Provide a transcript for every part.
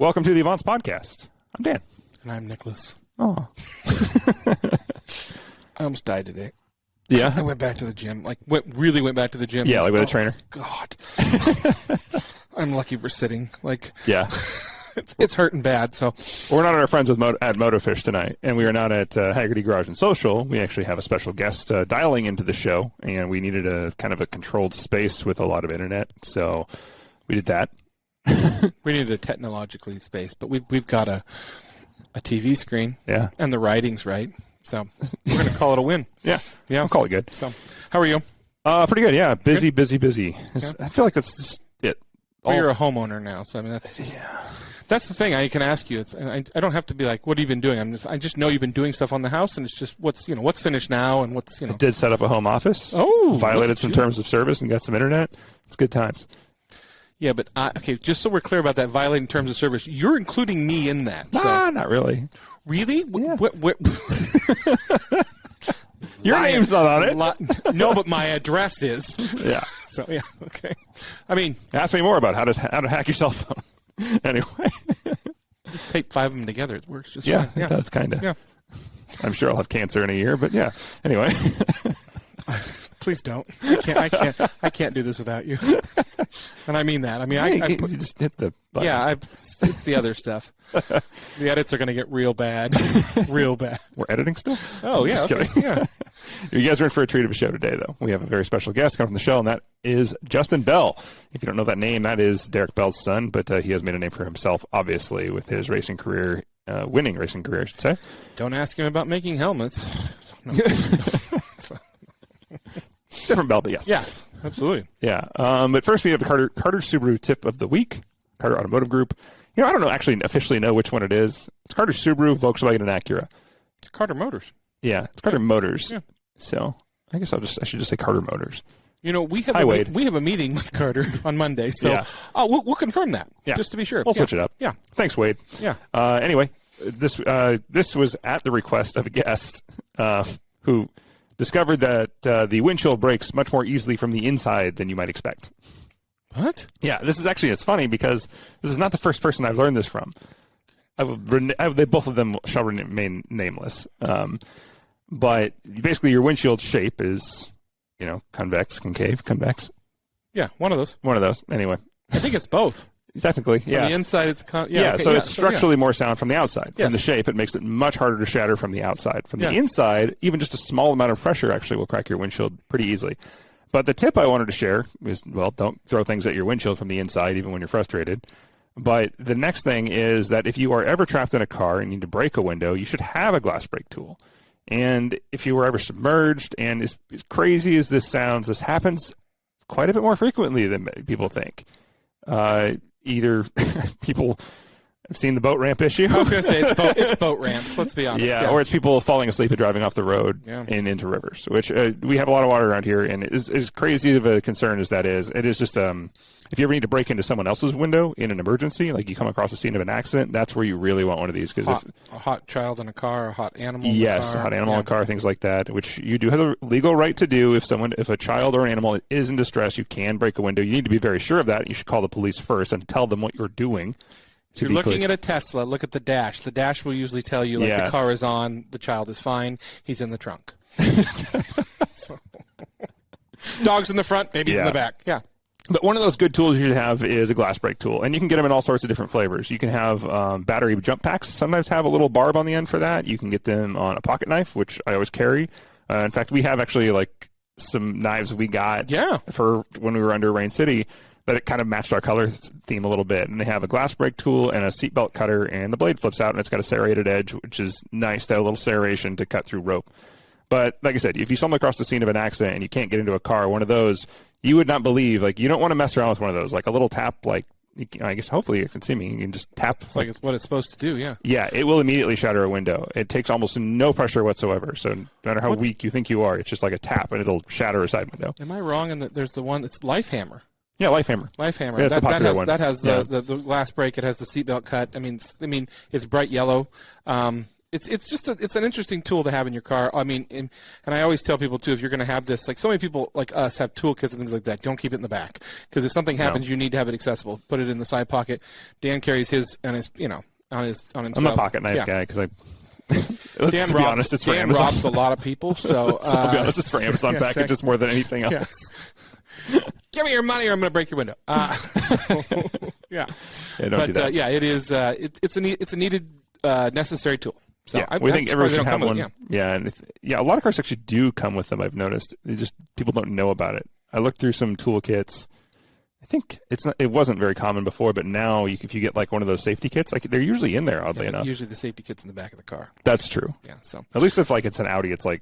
Welcome to the Avants podcast. I'm Dan. And I'm Nicholas. Oh. I almost died today. Yeah? I went back to the gym. Really went back to the gym. Yeah, like with a trainer. God. I'm lucky we're sitting. Yeah. It's hurting bad, so. We're not at our friends at Motofish tonight, and we are not at Haggerty Garage and Social. We actually have a special guest dialing into the show, and we needed a kind of a controlled space with a lot of internet, so we did that. We needed a technologically space, but we've got a TV screen. Yeah. And the writing's right. So we're going to call it a win. Yeah. I'll call it good. So how are you? Pretty good, yeah. Busy. Yeah. I feel like that's just it. Well, you're a homeowner now, so I mean that's the thing. I can ask you. I don't have to be like, what have you been doing? I just know you've been doing stuff on the house, and it's just what's finished now and what's. I did set up a home office. Oh, violated some terms of service and got some internet. It's good times. Yeah, but okay, just so we're clear about that, violating terms of service, you're including me in that. Nah, not really. Really? Yeah. What? Your name's not on it. No, but my address is. Yeah. So, yeah, okay. I mean. Ask me more about how to hack your cell phone. Anyway. Just tape 5 of them together. It works just fine. Yeah, it does, kind of. Yeah. I'm sure I'll have cancer in a year, but yeah. Anyway. Please don't. I can't do this without you. And I mean that. I mean, I just hit the button. Yeah, it's the other stuff. The edits are going to get real bad. Real bad. We're editing still? Oh, yeah. Just kidding. Yeah. You guys are in for a treat of a show today, though. We have a very special guest coming from the show, and that is Justin Bell. If you don't know that name, that is Derek Bell's son, but he has made a name for himself, obviously, with his racing career, winning racing career, I should say. Don't ask him about making helmets. No. Different Bell, but yes. Yes, absolutely. Yeah. But first we have the Carter Subaru tip of the week, Carter Automotive Group. I don't know, actually officially know which one it is. It's Carter Subaru, Volkswagen, and Acura. Carter Motors. Yeah, it's Carter Motors. Yeah. So I guess I should just say Carter Motors. We have a meeting with Carter on Monday, so yeah. We'll confirm that. Yeah. Just to be sure. We'll switch it up. Yeah. Thanks, Wade. Yeah. Anyway, this was at the request of a guest who discovered that the windshield breaks much more easily from the inside than you might expect. What? Yeah, it's funny because this is not the first person I've learned this from. Both of them shall remain nameless. But basically your windshield shape is, convex, concave, convex. Yeah, one of those. One of those. Anyway. I think it's both. Technically, yeah. On the inside, it's it's structurally more sound from the outside. Yes. From the shape, it makes it much harder to shatter from the outside. From the Yeah. inside, even just a small amount of pressure actually will crack your windshield pretty easily. But the tip I wanted to share is, don't throw things at your windshield from the inside, even when you're frustrated. But the next thing is that if you are ever trapped in a car and need to break a window, you should have a glass break tool. And if you were ever submerged, and as crazy as this sounds, this happens quite a bit more frequently than people think. Either people have seen the boat ramp issue. I was going to say it's boat ramps. Let's be honest. Yeah, or it's people falling asleep and driving off the road and into rivers, which we have a lot of water around here. And as crazy of a concern as that is, it is just if you ever need to break into someone else's window in an emergency, like you come across the scene of an accident, that's where you really want one of these. A hot child in a car, a hot animal in a car. Yes, a hot animal in a car, things like that, which you do have a legal right to do. If a child or an animal is in distress, you can break a window. You need to be very sure of that. You should call the police first and tell them what you're doing. If you're looking at a Tesla, look at the dash. The dash will usually tell you, the car is on, the child is fine, he's in the trunk. Dog's in the front, baby's in the back. Yeah. But one of those good tools you should have is a glass break tool, and you can get them in all sorts of different flavors. You can have battery jump packs. Sometimes have a little barb on the end for that. You can get them on a pocket knife, which I always carry. In fact, we have actually some knives we got for when we were under Rain City that it kind of matched our color theme a little bit. And they have a glass break tool and a seatbelt cutter, and the blade flips out, and it's got a serrated edge, which is nice to have a little serration to cut through rope. But like I said, if you stumble across the scene of an accident and you can't get into a car, one of those, you would not believe, you don't want to mess around with one of those. Like a little tap, I guess hopefully you can see me. You can just tap. It's it's what it's supposed to do, yeah. Yeah, it will immediately shatter a window. It takes almost no pressure whatsoever. So no matter how weak you think you are, it's just like a tap, and it'll shatter a side window. Am I wrong in that there's the one that's Life Hammer? Yeah, Life Hammer. Yeah, that's a popular one. That has the glass break. It has the seatbelt cut. I mean, it's bright yellow. It's just it's an interesting tool to have in your car. I mean, and I always tell people too, if you're going to have this, like so many people like us have toolkits and things like that. Don't keep it in the back because if something happens, you need to have it accessible. Put it in the side pocket. Dan carries his and his on himself. I'm a pocket knife guy because Dan robs, it's for Dan Amazon. Robs a lot of people. So, I'll be honest, it's for Amazon packages more than anything else. Yes. Give me your money or I'm going to break your window. It is. It's a needed, necessary tool. So we think everyone should have one. And a lot of cars actually do come with them. I've noticed. People don't know about it. I looked through some toolkits. I think it wasn't very common before, but now if you get like one of those safety kits, like they're usually in there. Oddly enough, usually the safety kit's in the back of the car. That's true. Yeah. So at least if like it's an Audi, it's like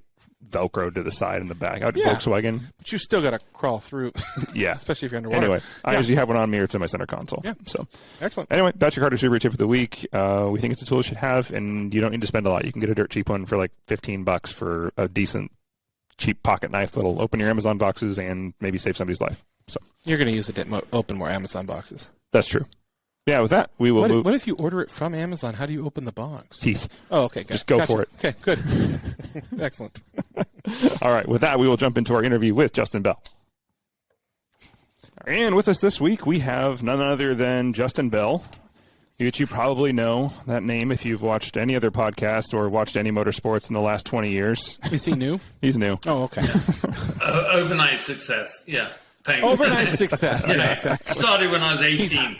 Velcro to the side and the back. Volkswagen, but you still got to crawl through. Yeah, especially if you're underwater. Anyway, I usually have one on me or it's in my center console. Yeah. So excellent. Anyway, that's your Carter Super Tip of the week. We think it's a tool you should have, and you don't need to spend a lot. You can get a dirt cheap one for like $15 for a decent, cheap pocket knife that'll open your Amazon boxes and maybe save somebody's life. So you're going to use it to open more Amazon boxes. That's true. Yeah, with that, we will move. What if you order it from Amazon? How do you open the box? Teeth. Oh, okay. Just go for it. Okay, good. Excellent. All right, with that, we will jump into our interview with Justin Bell. And with us this week, we have none other than Justin Bell, which you probably know that name if you've watched any other podcast or watched any motorsports in the last 20 years. Is he new? He's new. Oh, okay. Overnight success. Yeah. Thanks. Overnight success. Yeah, exactly. Started when I was 18.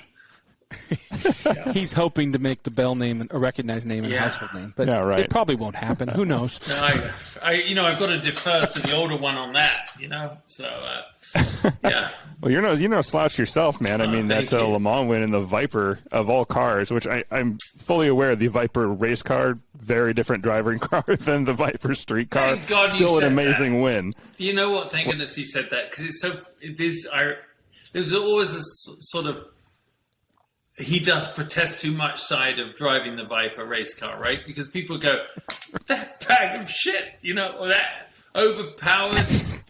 He's hoping to make the Bell name a recognized name and household name, but it probably won't happen. Who knows? No, I've got to defer to the older one on that. So yeah. Well, you're no slouch yourself, man. I mean, that Le Mans win in the Viper of all cars, which I'm fully aware the Viper race car, very different driving car than the Viper street car. Thank God Still an amazing win. You know what? Thank goodness you said that because there's always a sort of he doth protest too much side of driving the Viper race car, right? Because people go, that bag of shit, or that overpowered,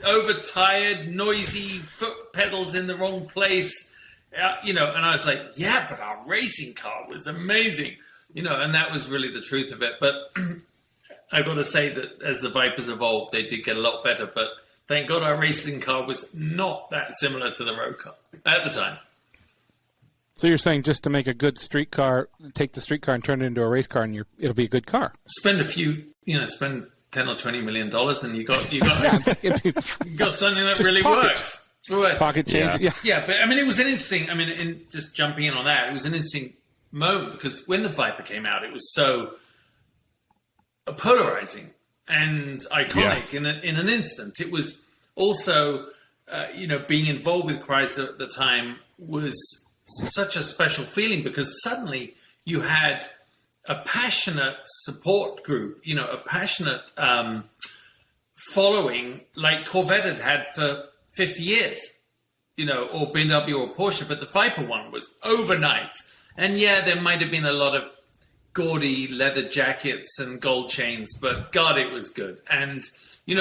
overtired, noisy foot pedals in the wrong place, and I was like, yeah, but our racing car was amazing, and that was really the truth of it. But I've got to say that as the Vipers evolved, they did get a lot better, but thank God our racing car was not that similar to the road car at the time. So you're saying just to make a good street car, take the street car and turn it into a race car, and it'll be a good car. Spend spend $10 or $20 million, and you got something that really works. Pocket change. Yeah. But I mean, it was an interesting. I mean, just jumping in on that, it was an interesting moment because when the Viper came out, it was so polarizing and iconic in an instant. It was also, being involved with Chrysler at the time was such a special feeling because suddenly you had a passionate support group, a passionate following like Corvette had for 50 years, or BMW or Porsche, but the Viper one was overnight. And there might have been a lot of gaudy leather jackets and gold chains, but God, it was good. And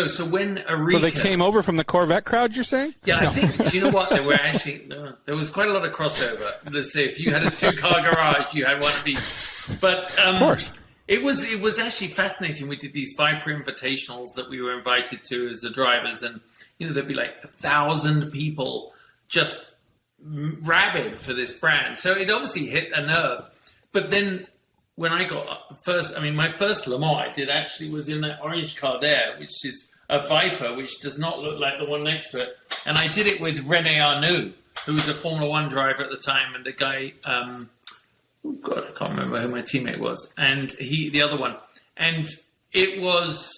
so when Aretha... So they came over from the Corvette crowd, you're saying? Yeah, I think, do you know what? There were actually... No, there was quite a lot of crossover. Let's say if you had a two-car garage, you had one of these. But of course. It was actually fascinating. We did these Viper invitationals that we were invited to as the drivers, and, there'd be like 1,000 people just rabid for this brand. So it obviously hit a nerve. But then... when I got my first Le Mans I did actually was in that orange car there, which is a Viper, which does not look like the one next to it. And I did it with René Arnoux, who was a Formula One driver at the time, and the guy, I can't remember who my teammate was, and the other one. And it was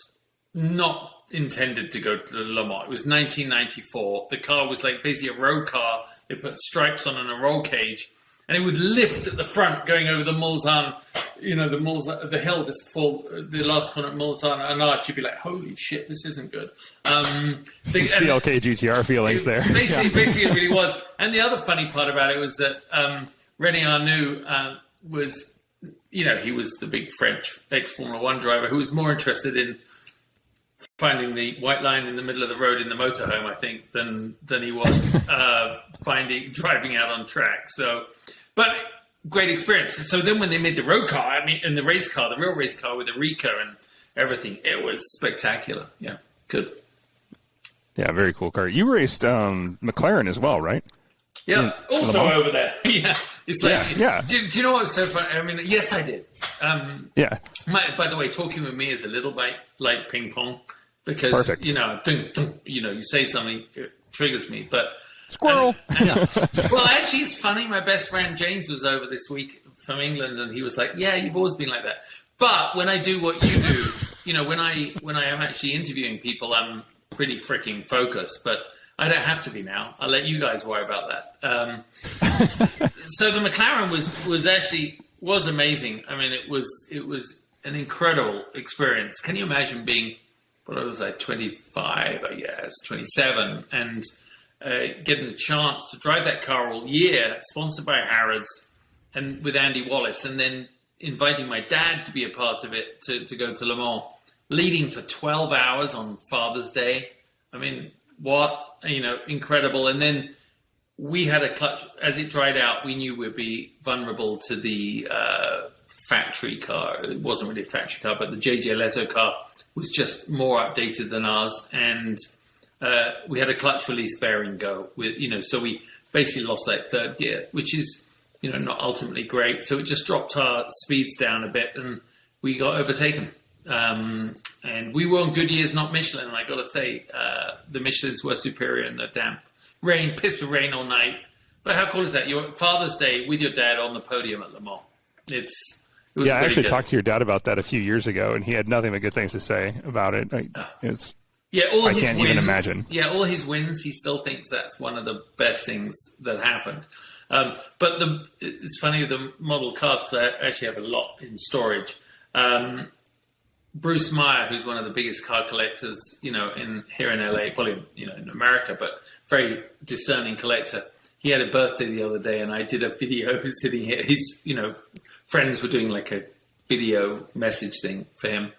not intended to go to the Le Mans. It was 1994. The car was like basically a road car. They put stripes on and a roll cage. And it would lift at the front going over the Mulsanne, the hill just before the last corner at Mulsanne and Arch. You'd be like, holy shit, this isn't good. CLK GTR feelings there. Basically it really was. And the other funny part about it was that René Arnoux was, he was the big French ex-Formula One driver who was more interested in finding the white line in the middle of the road in the motorhome, I think, than he was driving out on track. So, but great experience. So then when they made the road car, I mean, and the race car, the real race car with the Rika and everything, it was spectacular. Yeah, good. Yeah, very cool car. You raced McLaren as well, right? Yeah, also over there. Yeah, it's like, yeah. Do you know what's so funny? I mean, yes, I did. Yeah. By the way, talking with me is a little bit like ping pong because Perfect. you say something, it triggers me. But Squirrel. Well, actually, it's funny. My best friend James was over this week from England, and he was like, "Yeah, you've always been like that." But when I do what you do, when I am actually interviewing people, I'm pretty freaking focused. But I don't have to be now. I'll let you guys worry about that. So the McLaren was amazing. I mean, it was an incredible experience. Can you imagine being, what I was like 25, I guess, 27, and getting the chance to drive that car all year, sponsored by Harrods, and with Andy Wallace, and then inviting my dad to be a part of it to go to Le Mans, leading for 12 hours on Father's Day. I mean, what, incredible. And then we had a clutch. As it dried out, we knew we'd be vulnerable to the factory car. It wasn't really a factory car, but the JJ Leto car was just more updated than ours. And we had a clutch release bearing go with, so we basically lost that third gear, which is, not ultimately great. So it just dropped our speeds down a bit and we got overtaken. And we were on good years, not Michelin. And I got to say, the Michelins were superior in the damp rain, pissed with rain all night. But how cool is that? Your Father's Day with your dad on the podium at Le Mans. It was I actually good. talked to your dad about that a few years ago, and he had nothing but good things to say about it. I can't even imagine. Yeah, all his wins, he still thinks that's one of the best things that happened. But it's funny with the model cars, because I actually have a lot in storage. Bruce Meyer, who's one of the biggest car collectors, here in LA, probably in America, but very discerning collector. He had a birthday the other day, and I did a video sitting here. His, friends were doing like a video message thing for him.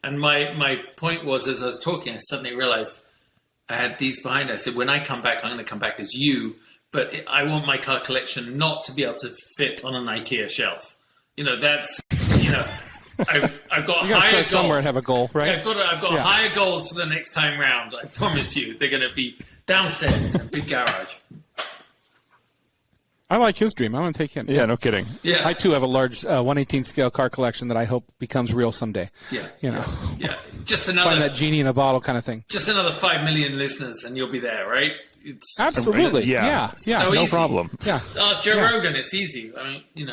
And my point was, as I was talking, I suddenly realized I had these behind. I said, when I come back, I'm going to come back as you, but I want my car collection not to be able to fit on an IKEA shelf. That's, I've got higher goals. Somewhere and have a goal, right? I've got higher goals for the next time round. I promise you, they're going to be downstairs in a big garage. I like his dream. I want to take him. Yeah, no kidding. Yeah, I too have a large 1/18 scale car collection that I hope becomes real someday. Yeah, Yeah. Just another Find that genie in a bottle kind of thing. Just another 5 million listeners, and you'll be there, right? It's Absolutely. Yeah. so no easy. problem. Yeah. Ask Joe Rogan. It's easy. I mean,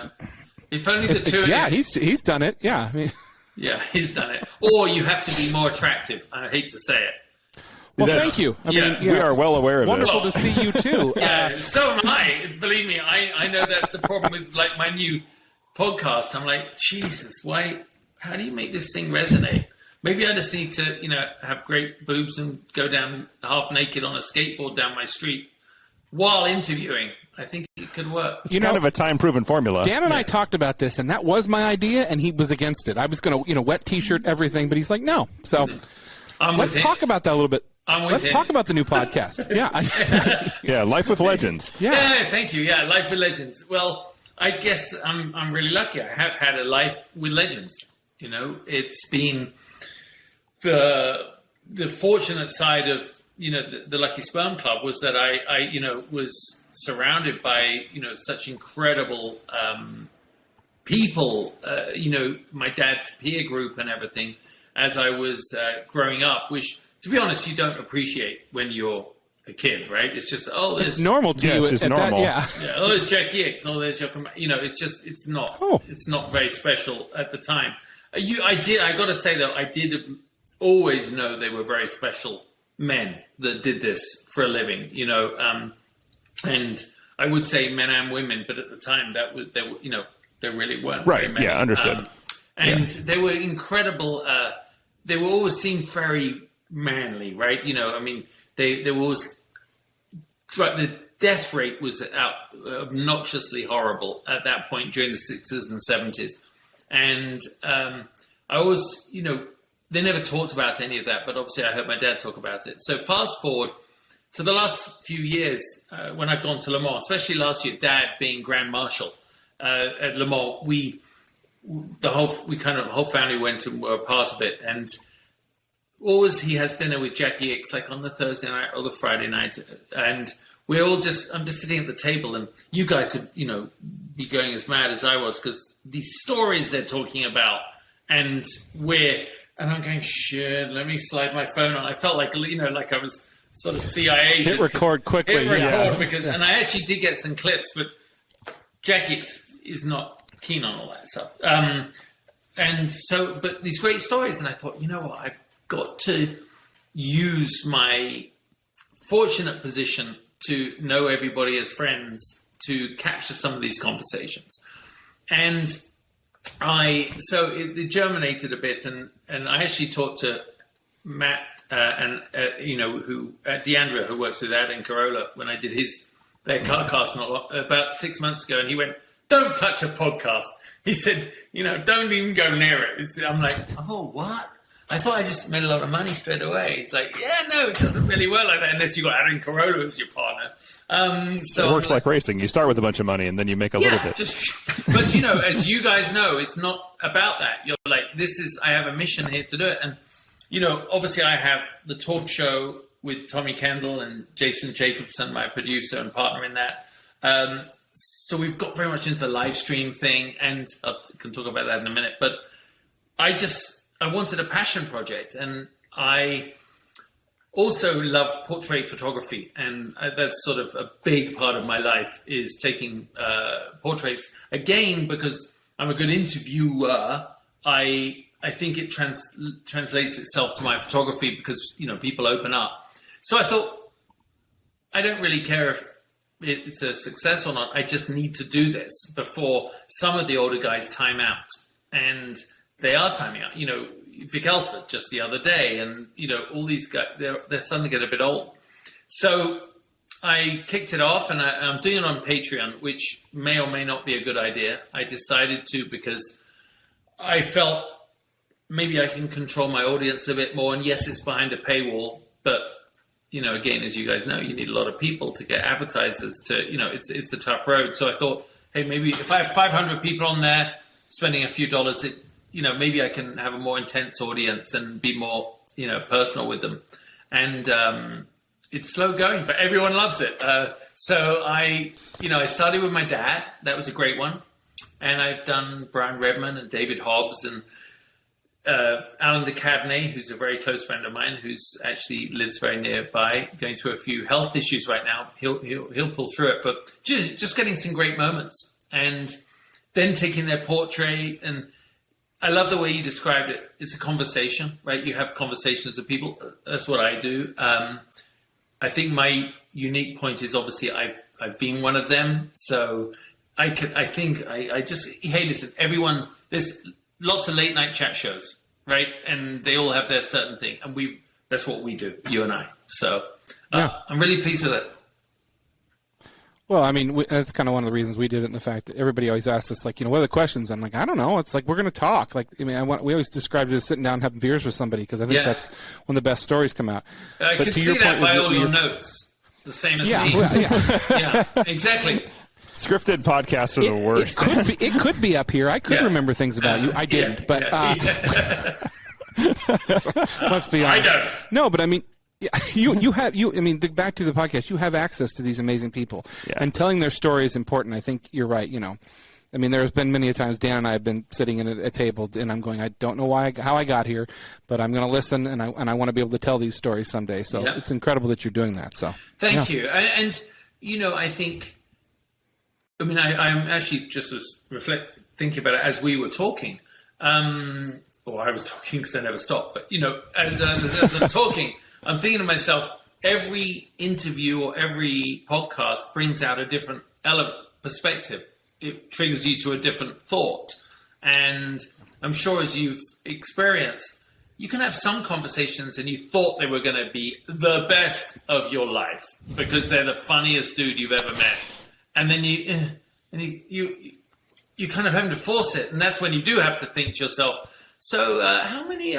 if only the two. Yeah, he's done it. Yeah. I mean, yeah, he's done it. Or you have to be more attractive. I hate to say it. well, thank you. I mean, We are well aware of wonderful this. to see you too. Yeah, so am I. Believe me, I know that's the problem with like my new podcast. I'm like, Jesus, how do you make this thing resonate? Maybe I just need to, have great boobs and go down half naked on a skateboard down my street while interviewing. I think it could work. It's kind of a time-proven formula. Dan and I talked about this, and that was my idea, and he was against it. I was going to, wet T-shirt, everything, but he's like, no. So let's talk about that a little bit. Let's talk about the new podcast. Yeah. Yeah, Life with Legends. Yeah, thank you. Yeah, Life with Legends. Well, I guess I'm really lucky. I have had a life with legends. It's been the fortunate side of the Lucky Sperm Club was that I was surrounded by such incredible people. My dad's peer group and everything as I was growing up, which, to be honest, you don't appreciate when you're a kid, right? It's just, it's normal to you. It's normal. Yeah. There's Jackie Hicks. There's your, it's not. Oh. It's not very special at the time. I got to say though, I did always know they were very special men that did this for a living. And I would say men and women, but at the time they really weren't. Right. Very many. Yeah. Understood. They were incredible. They were always seemed very manly, right? They were always. The death rate was obnoxiously horrible at that point during the 60s and 70s. And I always, they never talked about any of that, but obviously I heard my dad talk about it. So fast forward to the last few years when I've gone to Le Mans, especially last year, Dad being Grand Marshal at Le Mans, the whole family went and were a part of it. And always he has dinner with Jackie X, like on the Thursday night or the Friday night. And I'm just sitting at the table, and you guys would, be going as mad as I was, because these stories they're talking about, and I'm going, shit, let me slide my phone on. I felt like, like I was sort of CIA. Hit record quickly. And I actually did get some clips, but Jackie is not keen on all that stuff. But these great stories, and I thought, you know what, I've got to use my fortunate position to know everybody as friends to capture some of these conversations. And it germinated a bit, and I actually talked to Matt DeAndrea, who works with Adam Carolla, when I did their CarCast about 6 months ago, and he went, "Don't touch a podcast." He said, "Don't even go near it." I'm like, "Oh, what? I thought I just made a lot of money straight away." He's like, "Yeah, no, it doesn't really work like that unless you got Adam Carolla as your partner." So it works like racing. You start with a bunch of money and then you make a little bit. But as you guys know, it's not about that. You're like, I have a mission here to do it. And, obviously I have the talk show with Tommy Kendall and Jason Jacobson, my producer and partner in that. So we've got very much into the live stream thing, and I can talk about that in a minute. But I wanted a passion project, and I also love portrait photography, and that's sort of a big part of my life, is taking portraits. Again, because I'm a good interviewer, I think it translates itself to my photography, because people open up. So I thought, I don't really care if it's a success or not. I just need to do this before some of the older guys time out, and they are timing out. Vic Elford just the other day, and all these guys, they're starting to get a bit old. So I kicked it off, and I'm doing it on Patreon, which may or may not be a good idea. I decided to, because I felt maybe I can control my audience a bit more. And yes, it's behind a paywall, but again, as you guys know, you need a lot of people to get advertisers to, it's a tough road. So I thought, hey, maybe if I have 500 people on there spending a few dollars, maybe I can have a more intense audience and be more, personal with them. And it's slow going, but everyone loves it. So I started with my dad. That was a great one. And I've done Brian Redman and David Hobbs and Alan DeCadney, who's a very close friend of mine, who's actually lives very nearby, going through a few health issues right now. He'll pull through it, but just getting some great moments, and then taking their portrait. And I love the way you described it. It's a conversation, right? You have conversations with people. That's what I do. I think my unique point is, obviously I've been one of them, so listen, everyone, there's lots of late night chat shows, right? And they all have their certain thing, and that's what we do, you and I. So I'm really pleased with it. Well, I mean, that's kind of one of the reasons we did it, and the fact that everybody always asks us, like, what are the questions? I'm like, I don't know. It's like, we're going to talk. Like, I mean, we always describe it as sitting down and having beers with somebody, because I think that's when the best stories come out. I can see that by all your notes, the same as me. Well, yeah, exactly. Scripted podcasts are the worst. It could be up here. I could remember things about you. I didn't, but let's be honest. I don't. No, but I mean, back to the podcast, you have access to these amazing people, and telling their story is important. I think you're right. I mean, there's been many a times Dan and I have been sitting in a table, and I'm going, I don't know how I got here, but I'm going to listen, and I want to be able to tell these stories someday. So it's incredible that you're doing that. So thank you. And I think, I'm actually just was thinking about it as we were talking. Or I was talking because I never stopped. But, as the talking, I'm thinking to myself, every interview or every podcast brings out a different perspective. It triggers you to a different thought. And I'm sure, as you've experienced, you can have some conversations and you thought they were going to be the best of your life because they're the funniest dude you've ever met. And then you kind of having to force it. And that's when you do have to think to yourself, so how many,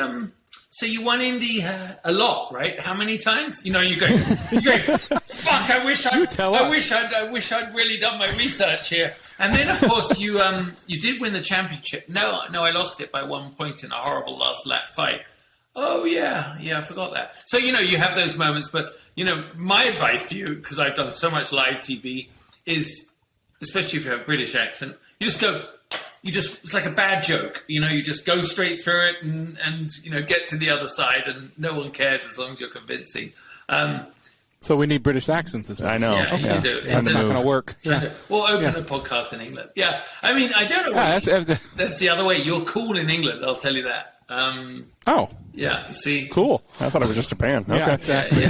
so you won Indy a lot, right? How many times? You go, fuck, I wish I'd really done my research here. And then, of course, you did win the championship. No, I lost it by 1 point in a horrible last lap fight. Oh, yeah, I forgot that. So, you have those moments. But, my advice to you, because I've done so much live TV, is, especially if you have a British accent, it's like a bad joke. You just go straight through it and get to the other side, and no one cares as long as you're convincing. So we need British accents as well. I know. Yeah, okay. you do. That's not going to work. Yeah. We'll open a podcast in England. Yeah. I mean, I don't know. That's the other way. You're cool in England, I'll tell you that. Oh. Yeah, you see? Cool. I thought it was just Japan. Okay. Yeah, exactly.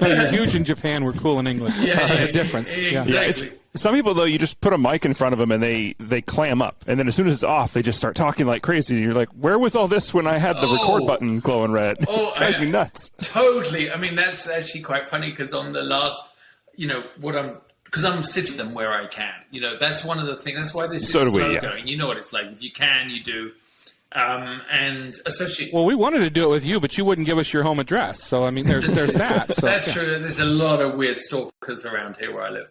You're huge in Japan. We're cool in England. There's a difference. Exactly. Some people, though, you just put a mic in front of them and they clam up. And then as soon as it's off, they just start talking like crazy. And you're like, where was all this when I had the record button glowing red? It drives me nuts. Totally. I mean, that's actually quite funny because on the last, because I'm sitting them where I can. That's one of the things. That's why this is slow going. You know what it's like. If you can, you do. And especially... Well, we wanted to do it with you, but you wouldn't give us your home address. So, I mean, there's that. So, that's true. There's a lot of weird stalkers around here where I live.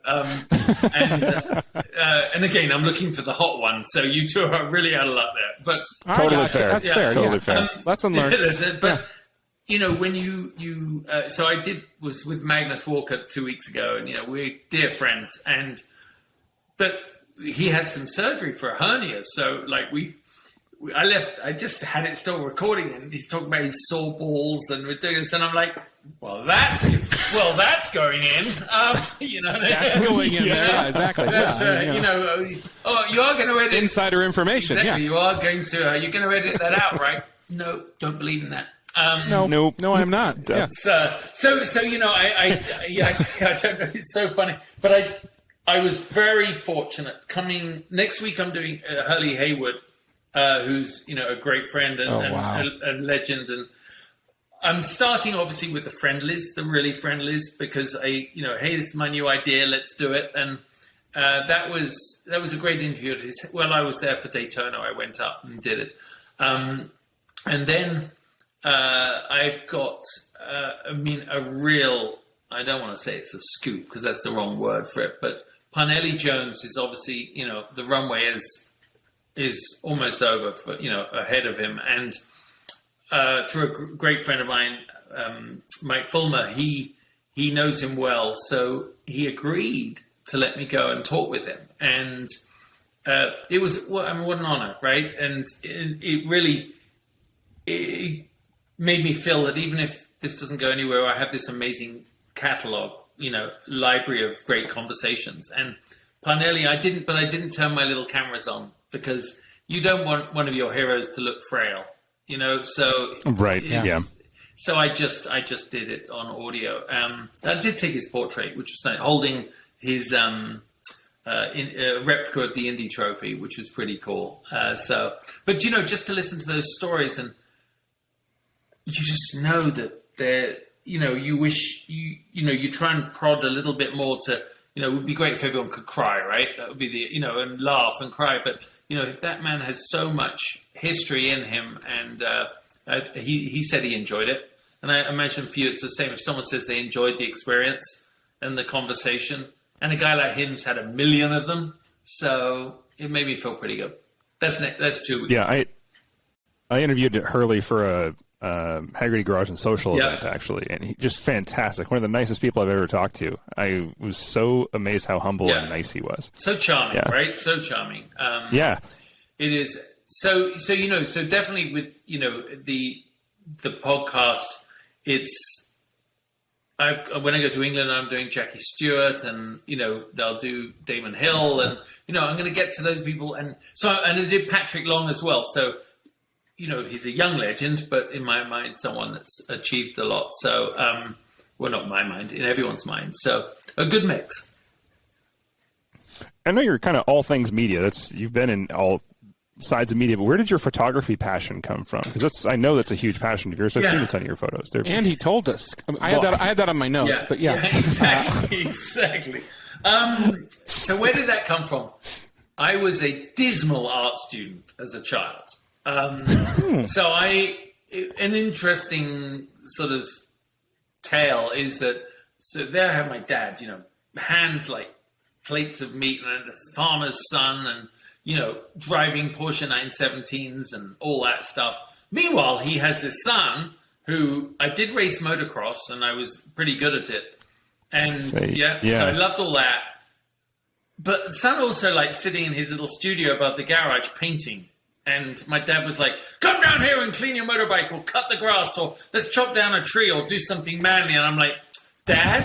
And again, I'm looking for the hot one. So you two are really out of luck there. But totally fair. That's fair. Totally fair. Lesson learned. But, when so I was with Magnus Walker 2 weeks ago, and, we're dear friends. But he had some surgery for a hernia. So, I just had it still recording, and he's talking about his sore balls and we're doing this, and I'm like, that's going in. That's going in there. Yeah, exactly. You are going to edit insider information. Exactly. Yeah. You are going to you're going to edit that out, right? No, don't believe in that. No, I'm not. Yeah. I don't know. It's so funny, but I was very fortunate. Coming next week, I'm doing Hurley Haywood. Who's a great friend and a legend, and I'm starting obviously with the friendlies, the really friendlies, because hey, this is my new idea, let's do it, and that was a great interview. I was there for Daytona, I went up and did it, and then I've got a real, I don't want to say it's a scoop because that's the wrong word for it, but Parnelli Jones is obviously the runway is almost over for ahead of him, and through a great friend of mine, Mike Fulmer, he knows him well, so he agreed to let me go and talk with him, and it was what an honor, right? And it really made me feel that even if this doesn't go anywhere, I have this amazing catalog, library of great conversations. And Parnelli, I didn't turn my little cameras on, because you don't want one of your heroes to look frail, so right. Yeah. So I just did it on audio. I did take his portrait, which was like holding his replica of the Indy Trophy, which was pretty cool. But just to listen to those stories, and you just know that they're, you wish you try and prod a little bit more to. It would be great if everyone could cry, right? That would be and laugh and cry. But, that man has so much history in him, and he said he enjoyed it. And I imagine for you, it's the same. If someone says they enjoyed the experience and the conversation, and a guy like him's had a million of them, so it made me feel pretty good. That's 2 weeks. Yeah, I interviewed Hurley for a Haggerty Garage and Social event, actually, and he's just fantastic. One of the nicest people I've ever talked to. I was so amazed how humble and nice he was. So charming, right? So charming. It is. So definitely with the podcast, it's. When I go to England, I'm doing Jackie Stewart, and they'll do Damon Hill, and I'm going to get to those people, and I did Patrick Long as well. So. He's a young legend, but in my mind, someone that's achieved a lot. So, not in my mind, in everyone's mind. So, a good mix. I know you're kind of all things media. You've been in all sides of media, but where did your photography passion come from? Because I know that's a huge passion of yours. I've seen a ton of your photos. And he told us. I had that on my notes. But exactly. So where did that come from? I was a dismal art student as a child. So an interesting sort of tale is that, so there I have my dad, hands like plates of meat and a farmer's son and, driving Porsche 917s and all that stuff. Meanwhile, he has this son who I did race motocross and I was pretty good at it. And so I loved all that. But the son also like sitting in his little studio above the garage painting. And my dad was like, come down here and clean your motorbike or cut the grass or let's chop down a tree or do something manly. And I'm like, Dad,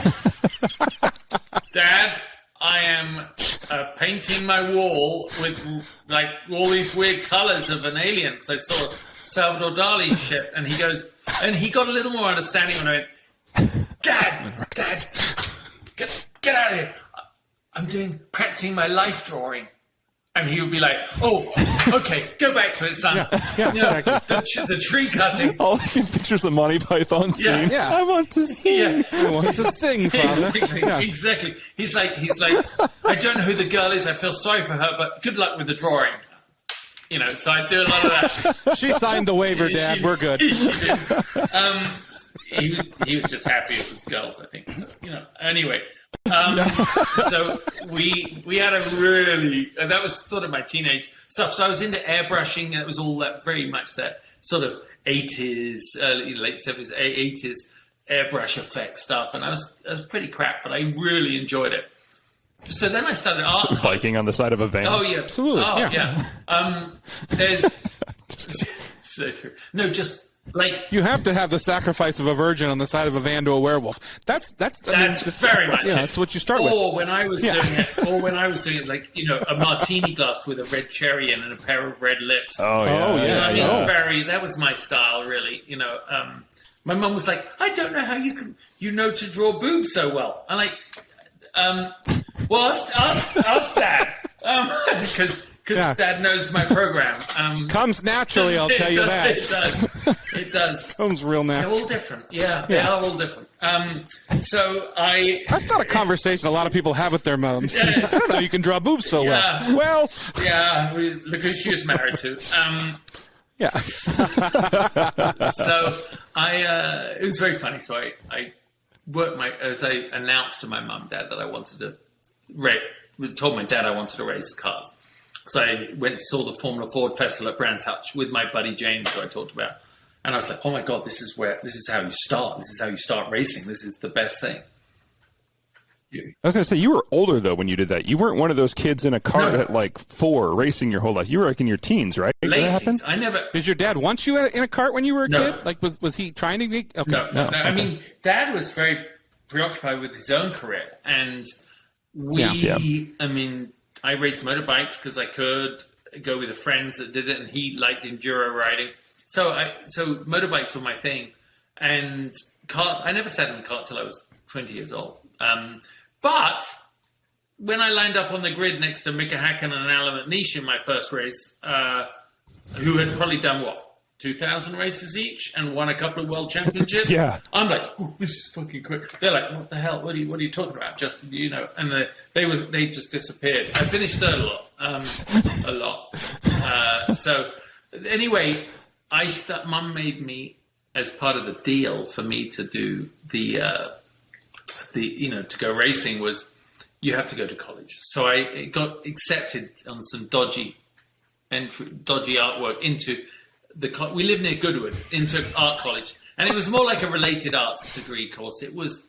I am painting my wall with like all these weird colors of an alien. Because I saw Salvador Dali shit. And he goes, and he got a little more understanding when I went, Dad, get out of here. I'm practicing my life drawing. And he would be like, oh, okay, go back to it, son. The tree cutting. All the pictures of Monty Python scene. Yeah. I want to sing. I want to sing, Father. Exactly. He's like, I don't know who the girl is. I feel sorry for her, but good luck with the drawing. So I do a lot of that. She signed the waiver, Dad. We're good. He was just happy it was girls, I think. So, anyway. So we had a really, that was sort of my teenage stuff. So I was into airbrushing, and it was all that very much that sort of 80s, late 70s, 80s airbrush effect stuff. And I was pretty crap, but I really enjoyed it. So then I started art. Viking on the side of a van. Oh, yeah. Absolutely. Oh, yeah. There's, so true. No, just, like, you have to have the sacrifice of a virgin on the side of a van to a werewolf. That's very much. Yeah, that's what you start with. Or when I was doing it, like a martini glass with a red cherry and a pair of red lips. Oh yeah. That was my style, really. My mum was like, I don't know how you to draw boobs so well. I'm like, well, ask Dad, because Dad knows my program. Comes naturally, I'll tell you that. It does. Comes real natural. They're all different. Yeah, they are all different. That's not a conversation a lot of people have with their moms. I don't know, you can draw boobs so well. Well. Yeah, look who she was married to. Yeah. So it was very funny. So I worked as I announced to my mum and dad that I wanted to told my dad I wanted to race cars. So I went to saw the Formula Ford Festival at Brands Hatch with my buddy James, who I talked about. And I was like, oh my God, this is how you start. This is how you start racing. This is the best thing. I was going to say, you were older, though, when you did that. You weren't one of those kids in a cart at like 4 racing your whole life. You were like in your teens, right? Late teens. I never. Did your dad want you in a cart when you were a kid? Like, was he trying to make? Okay. No. Okay. I mean, Dad was very preoccupied with his own career. And I mean, I raced motorbikes because I could go with the friends that did it, and he liked enduro riding. So motorbikes were my thing, and cart. I never sat in a cart till I was 20 years old. But when I lined up on the grid next to Mika Hakkinen and Alan McNeish in my first race, who had probably done 2,000 races each and won a couple of world championships. Yeah. I'm like, oh, this is fucking quick. They're like, what the hell? What are you talking about? Just, and they just disappeared. I finished third a lot. So anyway, Mum made me, as part of the deal for me to do to go racing, was you have to go to college. So I got accepted on some dodgy artwork into we live near Goodwood, into art college, and it was more like a related arts degree course. It was,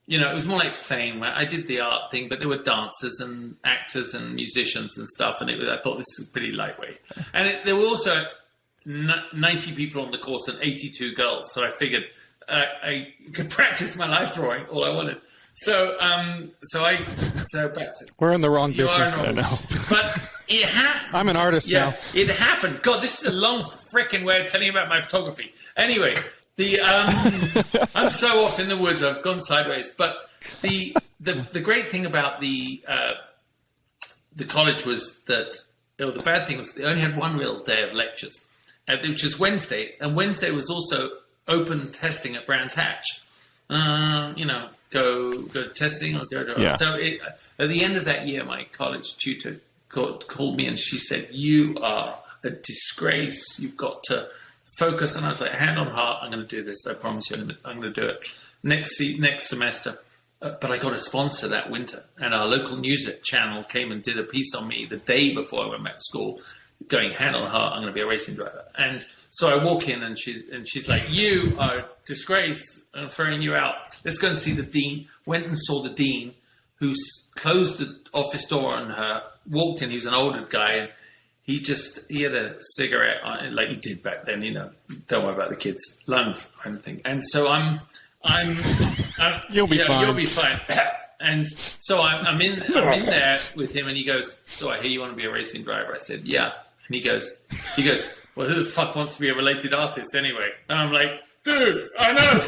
it was more like fame. I did the art thing, but there were dancers and actors and musicians and stuff, and I thought this was pretty lightweight. And there were also 90 people on the course and 82 girls, so I figured I could practice my life drawing all I wanted. So back to we're in the wrong business. I know. But it happened. I'm an artist now. It happened. God, this is a long frickin' way of telling you about my photography. Anyway, I'm so off in the woods. I've gone sideways. But the great thing about the college was that, the bad thing was they only had one real day of lectures, which was Wednesday, and Wednesday was also open testing at Brands Hatch. Go to testing or go to... Yeah. So at the end of that year, my college tutor called me and she said, you are a disgrace. You've got to focus. And I was like, hand on heart, I'm going to do this. I promise you I'm going to do it next semester. but I got a sponsor that winter, and our local news channel came and did a piece on me the day before I went back to school, going hand on heart, I'm going to be a racing driver. And so I walk in, and she's like, "You are a disgrace. I'm throwing you out. Let's go and see the dean." Went and saw the dean, who closed the office door on her. Walked in. He was an older guy, and he had a cigarette on, like he did back then. Don't worry about the kids' lungs or anything. And so I'm You'll be fine. You'll be fine. And so I'm in there with him, and he goes, "So I hear you want to be a racing driver?" I said, "Yeah." And he goes, "Well, who the fuck wants to be a related artist anyway?" And I'm like, "Dude, I know."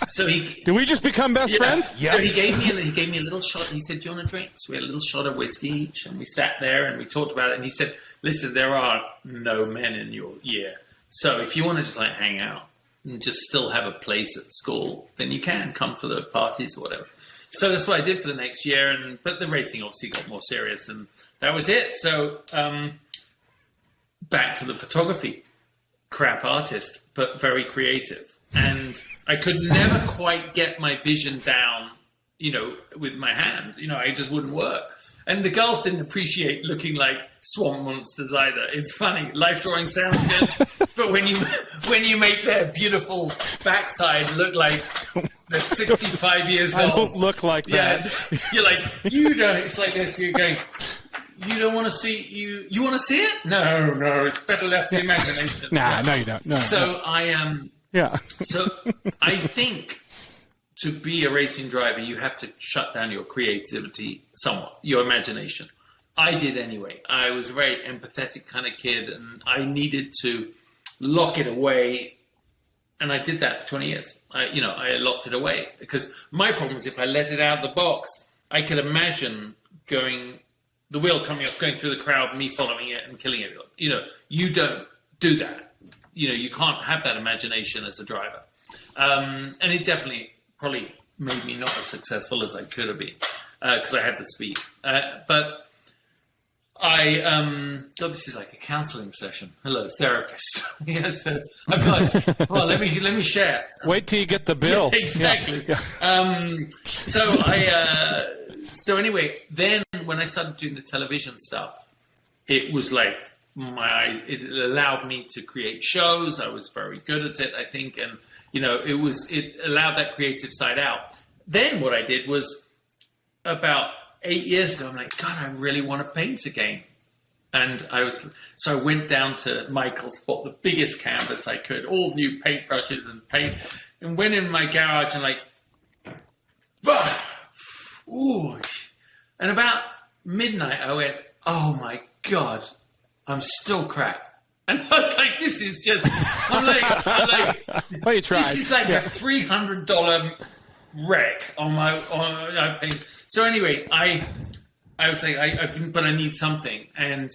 So he. Did we just become best friends? Yeah. So he gave me a little shot. He said, "Do you want a drink?" So we had a little shot of whiskey each, and we sat there and we talked about it. And he said, "Listen, there are no men in your year, so if you want to just like hang out and just still have a place at school, then you can come for the parties or whatever." So that's what I did for the next year, but the racing obviously got more serious, and that was it. So back to the photography, crap artist, but very creative, and I could never quite get my vision down, with my hands. I just wouldn't work. And the girls didn't appreciate looking like swamp monsters either. It's funny. Life drawing sounds good, but when you make their beautiful backside look like they're 65 years old. I don't look like that. You're like, you don't. It's like this. You're going, you don't want to see you want to see it? No. It's better left to the imagination. No, you don't. No. So I am. Yeah. So I think, to be a racing driver, you have to shut down your creativity somewhat, your imagination. I did anyway. I was a very empathetic kind of kid, and I needed to lock it away, and I did that for 20 years. I locked it away, because my problem is if I let it out of the box, I could imagine the wheel coming up, going through the crowd, me following it and killing everyone. You don't do that. You can't have that imagination as a driver. And it definitely probably made me not as successful as I could have been, because I had the speed. But this is like a counseling session. Hello, therapist. So I've got, well, let me share. Wait till you get the bill. Yeah, exactly. Yeah. So anyway, then when I started doing the television stuff, it was like it allowed me to create shows. I was very good at it, I think. And, it allowed that creative side out. Then what I did was, about 8 years ago, I'm like, God, I really want to paint again. And so I went down to Michael's, bought the biggest canvas I could, all new paintbrushes and paint, and went in my garage and like, bah! Ooh. And about midnight, I went, oh my God, I'm still crap. And I was like, this is just, I'm like, well, you tried. This is like a $300 wreck on my paint. So anyway, I was like, but I need something. And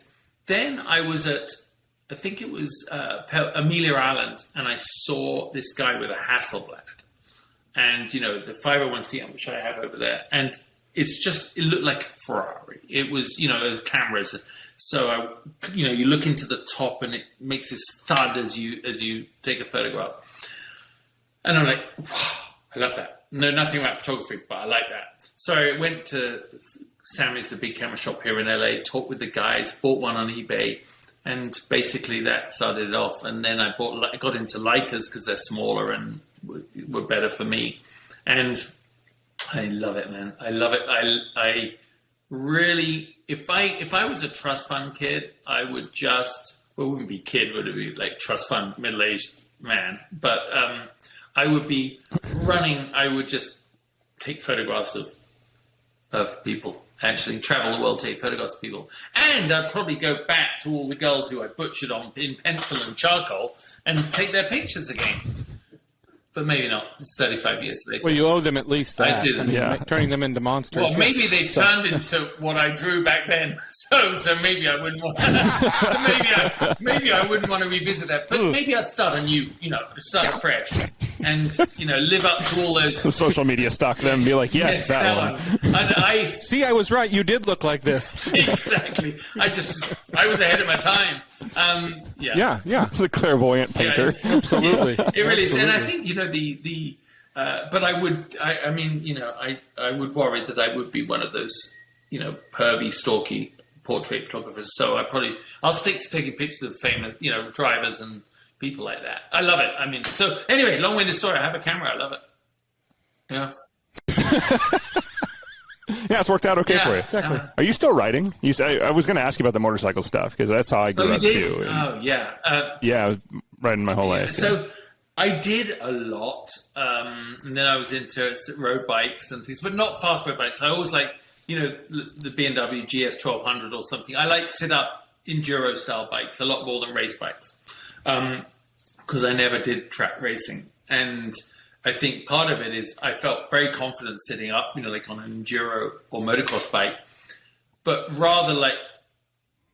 then I was at, I think it was Amelia Island, and I saw this guy with a Hasselblad, and the 501c, which I have over there, and it looked like a Ferrari. It was, it was cameras. So you look into the top, and it makes this thud as you take a photograph. And I'm like, wow, I love that. Know nothing about photography, but I like that. So I went to Sammy's, the big camera shop here in LA, talked with the guys, bought one on eBay, and basically that started it off. And then I got into Leicas because they're smaller and were better for me. And I love it, man. I love it. I really, if I was a trust fund kid, I would just, well, it wouldn't be kid, would it be like trust fund middle-aged man? But I would be running, I would just take photographs of people, actually travel the world, take photographs of people. And I'd probably go back to all the girls who I butchered in pencil and charcoal and take their pictures again. But maybe not. It's 35 years later. Well, you owe them at least that. I do. Turning them into monsters. Well, maybe they've turned into what I drew back then. So maybe I wouldn't want. Maybe I wouldn't want to revisit that. But maybe I'd start anew. Start afresh, and live up to all those. Some social media stock them and be like, yes, that one. And see, I was right. You did look like this. Exactly. I was ahead of my time. Yeah. It's a clairvoyant painter. Absolutely. It really is. And I think, But I would, I mean, I would worry that I would be one of those, pervy, stalky portrait photographers. So I'll stick to taking pictures of famous, drivers and people like that. I love it. I mean, so anyway, long-winded story. I have a camera. I love it. Yeah. Yeah, it's worked out okay for you. Exactly. Are you still riding? I was going to ask you about the motorcycle stuff because that's how I grew up too. Yeah, I was riding my whole life. So I did a lot, and then I was into road bikes and things, but not fast road bikes. I always like, the BMW GS 1200 or something. I like sit-up enduro style bikes a lot more than race bikes, because I never did track racing. And I think part of it is I felt very confident sitting up, like on an enduro or motocross bike. But rather, like,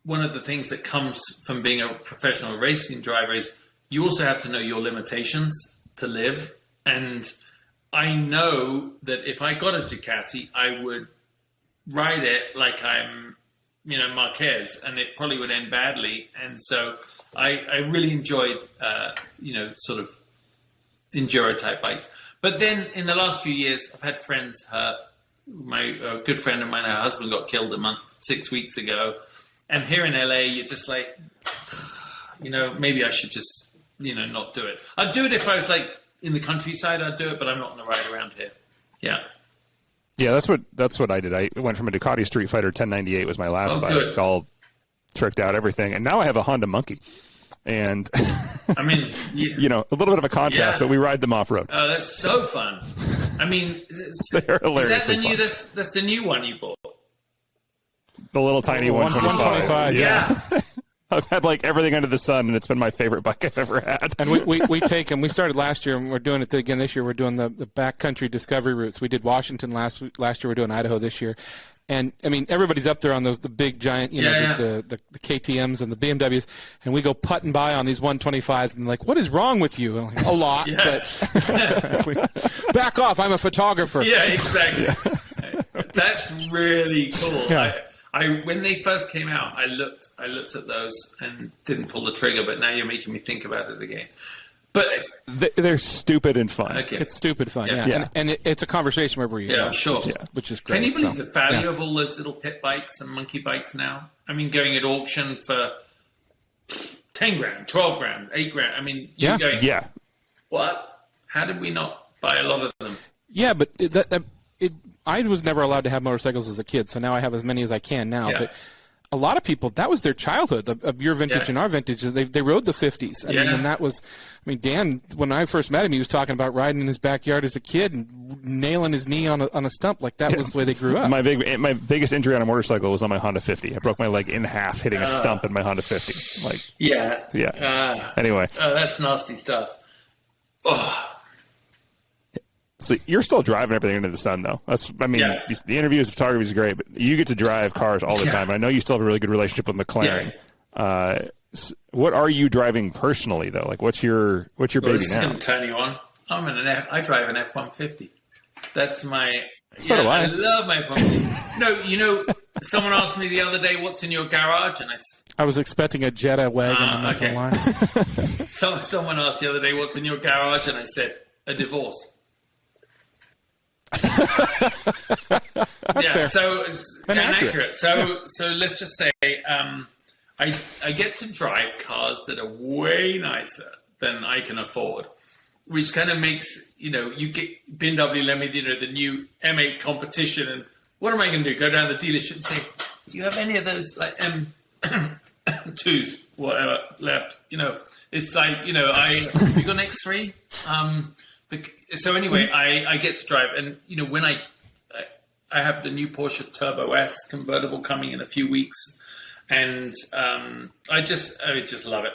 one of the things that comes from being a professional racing driver is you also have to know your limitations to live. And I know that if I got a Ducati, I would ride it like I'm, Marquez, and it probably would end badly. And so I really enjoyed, sort of enduro type bikes. But then in the last few years, I've had friends hurt. My good friend of mine, her husband got killed 6 weeks ago. And here in LA, you're just like, maybe I should just, not do it. I'd do it if I was like in the countryside, I'd do it, but I'm not going to ride around here. Yeah. Yeah, that's what I did. I went from a Ducati Street Fighter 1098 was my last bike, good. All tricked out, everything. And now I have a Honda Monkey. And I mean, a little bit of a contrast, but we ride them off road. Oh, that's so fun. I mean, they're hilariously is that that's the new one you bought? The little tiny 125. Yeah. I've had like everything under the sun, and it's been my favorite bike I've ever had. And we take them. We started last year, and we're doing it again this year. We're doing the backcountry discovery routes. We did Washington last year. We're doing Idaho this year. And I mean, everybody's up there on the big giant, the KTMs and the BMWs, and we go putting by on these 125s, and like, what is wrong with you? And I'm like, a lot, but back off. I'm a photographer. Yeah, exactly. That's really cool. Yeah. When they first came out, I looked at those and didn't pull the trigger, but now you're making me think about it again. But they're stupid and fun. Okay. It's stupid fun, Yeah. yeah. And it's a conversation wherever you go. Sure. Which is, which is great. Can you believe the value of all those little pit bikes and monkey bikes now? I mean, going at auction for 10 grand, 12 grand, 8 grand. I mean, what? How did we not buy a lot of them? Yeah, but I was never allowed to have motorcycles as a kid, so now I have as many as I can now. Yeah. But a lot of people, that was their childhood, of your vintage and our vintage. They rode the 50s. I mean, and that was, Dan, when I first met him, he was talking about riding in his backyard as a kid and nailing his knee on a stump. Like, that was the way they grew up. My biggest injury on a motorcycle was on my Honda 50. I broke my leg in half hitting a stump in my Honda 50. Anyway. That's nasty stuff. Oh. So you're still driving everything into the sun, though. The interviews, photography is great, but you get to drive cars all the time. I know you still have a really good relationship with McLaren. Yeah. What are you driving personally, though? Like, what's your baby now? This is going to turn you on. I drive an F-150. That's my. So do I. I love my F-150. No, someone asked me the other day, "What's in your garage?" And I was expecting a Jetta wagon. I'm not gonna lie. Someone asked the other day, "What's in your garage?" And I said, "A divorce." Fair. So it's inaccurate. So let's just say I get to drive cars that are way nicer than I can afford, which kind of makes you get BMW let me the new M8 competition, and what am I going to do? Go down to the dealership and say, "Do you have any of those like M2s, whatever left?" It's like you got an X3. So anyway, I get to drive, and when I have the new Porsche Turbo S convertible coming in a few weeks, and I just love it.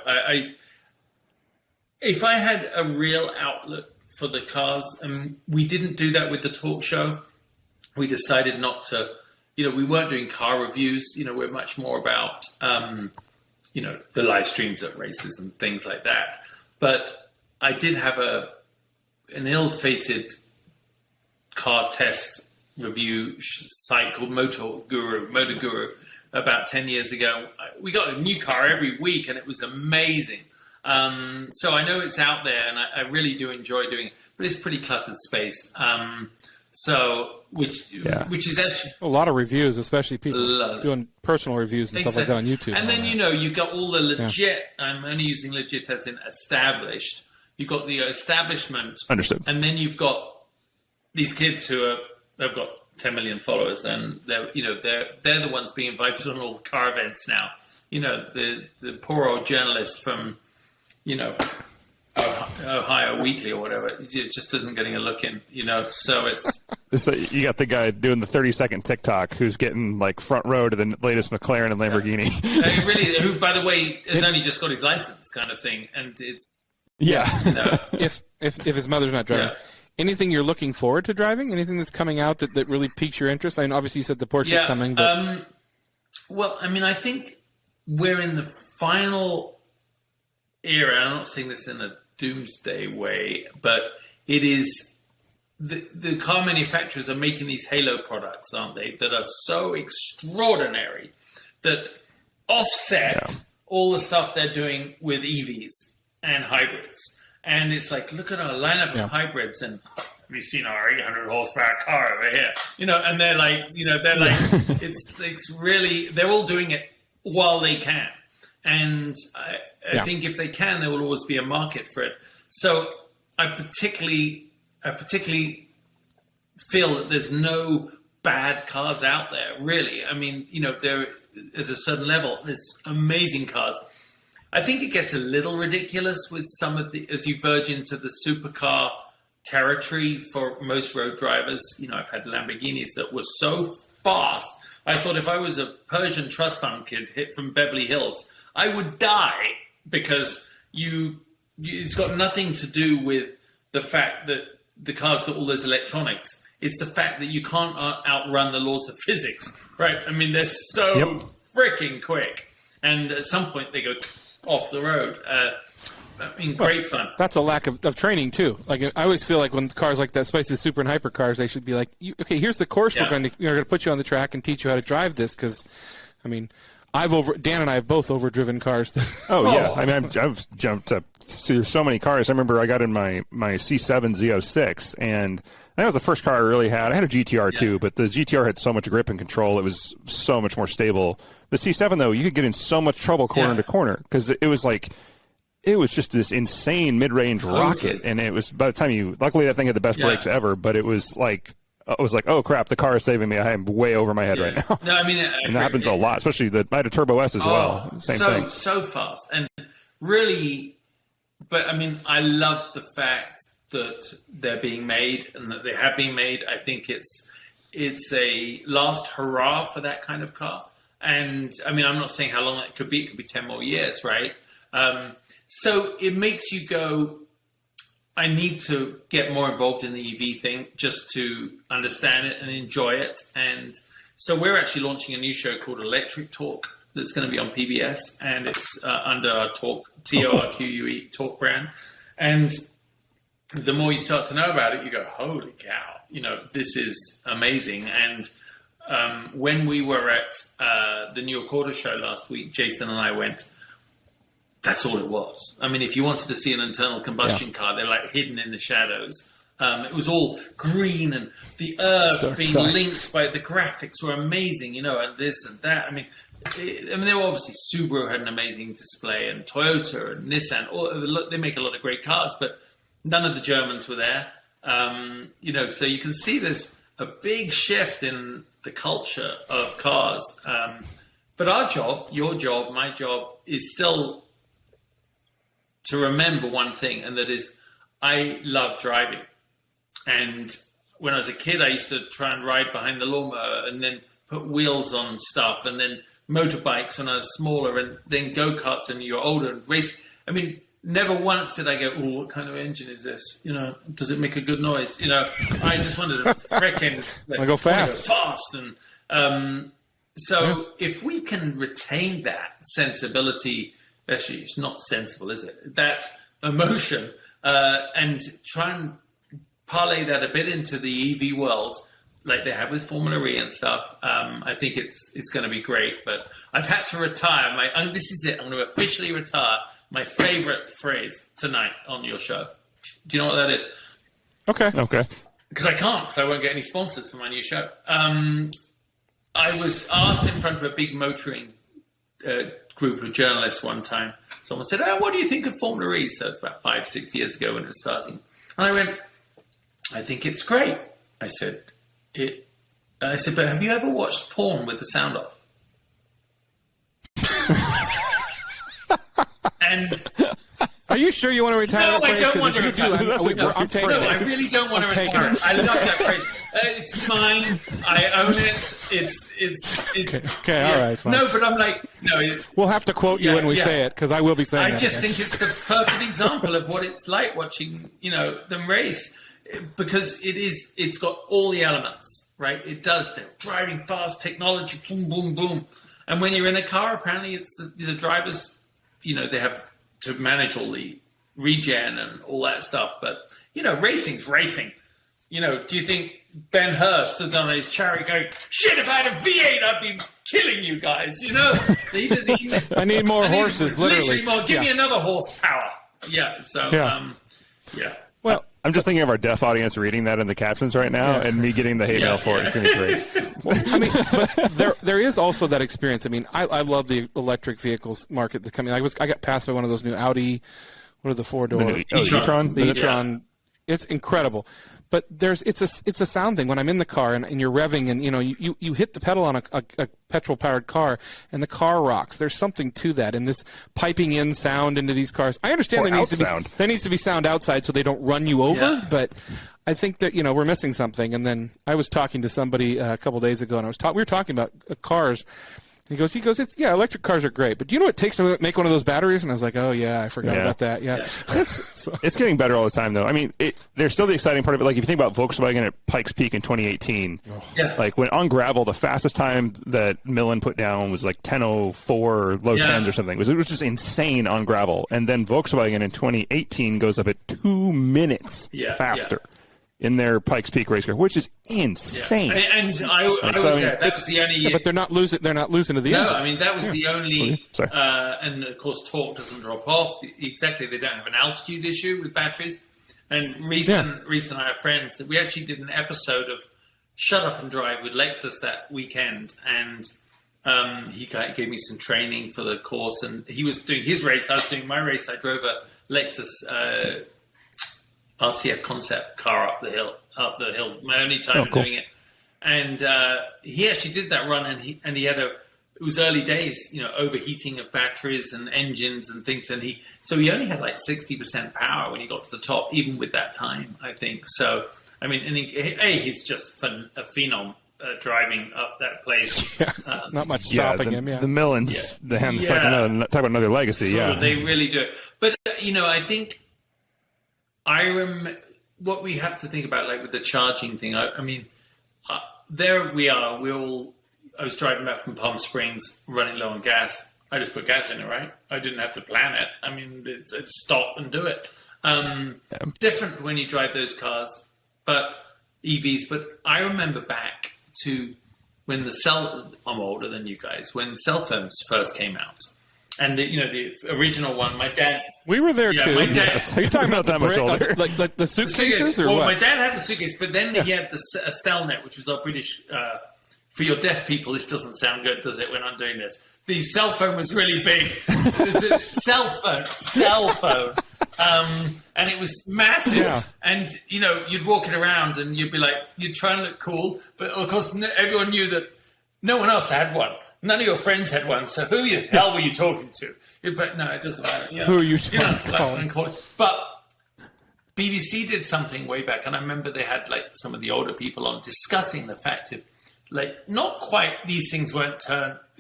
If I had a real outlet for the cars, and we didn't do that with the talk show, we decided not to. We weren't doing car reviews. We're much more about the live streams at races and things like that. But I did have an ill-fated car test review site called Motor Guru about 10 years ago. We got a new car every week, and it was amazing. So I know it's out there, and I really do enjoy doing it, but it's pretty cluttered space. Which is actually a lot of reviews, especially people doing personal reviews and stuff like that on YouTube. And then you got all the legit. I'm only using legit as in established. You've got the establishment, understood, and then you've got these kids who have got 10 million followers, and they're the ones being invited on all the car events now. The poor old journalist from Ohio Weekly or whatever, it just isn't getting a look in, so it's... You got the guy doing the 30-second TikTok who's getting like front row to the latest McLaren and Lamborghini. Really, who, by the way, has only just got his license kind of thing, and it's... Yeah. If his mother's not driving. Yeah. Anything you're looking forward to driving? Anything that's coming out that really piques your interest? I mean, obviously you said the Porsche is coming, but... well, I mean, I think we're in the final era. I'm not saying this in a doomsday way, but it is the car manufacturers are making these halo products, aren't they, that are so extraordinary that offset all the stuff they're doing with EVs and hybrids. And it's like, look at our lineup of hybrids, and have you seen our 800 horsepower car over here? And they're like, it's really, they're all doing it while they can. And I think if they can, there will always be a market for it. So I particularly feel that there's no bad cars out there, really. I mean, there at a certain level, there's amazing cars. I think it gets a little ridiculous with some of as you verge into the supercar territory for most road drivers. I've had Lamborghinis that were so fast. I thought if I was a Persian trust fund kid hit from Beverly Hills, I would die, because it's got nothing to do with the fact that the car's got all those electronics. It's the fact that you can't outrun the laws of physics, right? I mean, they're so freaking quick. And at some point they go off the road. Great fun. That's a lack of training, too. Like, I always feel like when cars like that, especially super and hyper cars, they should be like, okay, here's the course we're going to put you on the track and teach you how to drive this, because, I mean... Dan and I have both overdriven cars. I mean, I've jumped up through so many cars. I remember I got in my C7 Z06, and that was the first car I really had. I had a GTR too, but the GTR had so much grip and control. It was so much more stable. The C7, though, you could get in so much trouble corner to corner, because it was just this insane mid-range rocket. And it was, by the time luckily that thing had the best brakes ever, but it was like, oh crap, the car is saving me. I am way over my head right now. No, I mean, and that happens a lot, especially I had a Turbo S as well. Same thing. So fast. And really, but I mean, I love the fact that they're being made and that they have been made. I think it's a last hurrah for that kind of car. And I mean, I'm not saying how long that could be. It could be 10 more years, right? So it makes you go, I need to get more involved in the EV thing just to understand it and enjoy it. And so we're actually launching a new show called Electric Talk that's going to be on PBS, and it's under our Talk, TORQUE, Talk brand. And the more you start to know about it, you go, holy cow, this is amazing. And when we were at the New York Auto Show last week, Jason and I went, that's all it was. I mean, if you wanted to see an internal combustion car, they're like hidden in the shadows. It was all green, and the earth being linked by the graphics were amazing, and this and that. I mean, they were obviously, Subaru had an amazing display, and Toyota and Nissan. They make a lot of great cars, but none of the Germans were there. So you can see there's a big shift in the culture of cars. But our job, your job, my job, is still to remember one thing, and that is, I love driving. And when I was a kid, I used to try and ride behind the lawnmower and then put wheels on stuff, and then motorbikes when I was smaller, and then go-karts when you're older, and race. I mean, never once did I go, oh, what kind of engine is this? Does it make a good noise? I just wanted to frickin' I go fast. And if we can retain that sensibility, actually, it's not sensible, is it? That emotion, and try and parlay that a bit into the EV world, like they have with Formula E and stuff. I think it's going to be great. But I've had to retire this is it. I'm going to officially retire my favorite phrase tonight on your show. Do you know what that is? Okay. Because I can't, because I won't get any sponsors for my new show. I was asked in front of a big motoring group of journalists one time. Someone said, "Oh, what do you think of Formula E?" So it's about 5-6 years ago when it was starting. And I went, "I think it's great." I said, "But have you ever watched porn with the sound off?" And are you sure you want to retire? No, I don't want to retire. I really don't want to retire. I love that phrase. It's mine. I own it. It's okay. All right. Fine. No, but I'm like, no. We'll have to quote you when we say it, because I will be saying. I just think it's the perfect example of what it's like watching, them race, because it's got all the elements, right? It does. They're driving fast, technology, boom, boom, boom, and when you're in a car, apparently it's the drivers, they have to manage all the regen and all that stuff. But, racing's racing. Do you think Ben Hur stood on his chariot going, "Shit, if I had a V8, I'd be killing you guys," I need more horses, literally. More. Give me another horsepower. Yeah, so, yeah. Well, I'm just thinking of our deaf audience reading that in the captions right now, and me getting the hate mail for it. It's going to be great. I mean, but there is also that experience. I mean, I love the electric vehicles market that's coming. I got passed by one of those new Audi. What are the four-door? e-tron. The e-tron. It's incredible. But it's a sound thing. When I'm in the car and you're revving and you hit the pedal on a petrol powered car and the car rocks. There's something to that, and this piping in sound into these cars. I understand there needs to be sound outside so they don't run you over, but I think that we're missing something. And then I was talking to somebody a couple days ago, and we were talking about cars. He goes, electric cars are great, but do you know what it takes to make one of those batteries? And I was like, oh, yeah, I forgot about that. Yeah. It's getting better all the time, though. I mean, there's still the exciting part of it. Like, if you think about Volkswagen at Pikes Peak in 2018, like when on gravel, the fastest time that Millen put down was like 10:04 or low 10s or something. It was just insane on gravel. And then Volkswagen in 2018 goes up at 2 minutes faster. In their Pikes Peak race car, which is insane. Yeah. And I was there. That was the only year. But they're not losing to the engine. No, I mean, that was the only... and, of course, torque doesn't drop off. Exactly, they don't have an altitude issue with batteries. And recent I have friends. We actually did an episode of Shut Up and Drive with Lexus that weekend. And he gave me some training for the course. And he was doing his race. I was doing my race. I drove a Lexus... RCF concept car up the hill. My only time doing it, and he actually did that run, and he had it was early days, overheating of batteries and engines and things, and he only had like 60% power when he got to the top, even with that time, I think. So I mean, and he's just a phenom. Driving up that place, not much stopping him. Yeah, the Millens, talk about another legacy. So they really do it. But I think. What we have to think about, like with the charging thing. I mean, there we are. I was driving back from Palm Springs, running low on gas. I just put gas in it, right? I didn't have to plan it. I mean, it's stop and do it. It's different when you drive those cars, but EVs. But I remember back to when I'm older than you guys. When cell phones first came out. And the original one, my dad. We were there too. Are you talking about that much older? Like the suitcases, or what? My dad had the suitcase, but then he had a Cellnet, which was our British. For your deaf people, this doesn't sound good, does it? When I'm doing this, the cell phone was really big. It was a cell phone, and it was massive. Yeah. And you'd walk it around, and you'd be like, you'd try and look cool, but of course, everyone knew that no one else had one. None of your friends had one, so who the hell were you talking to? But no, it doesn't matter. Who are you talking to? But BBC did something way back, and I remember they had like some of the older people on discussing the fact of, like, not quite these things won't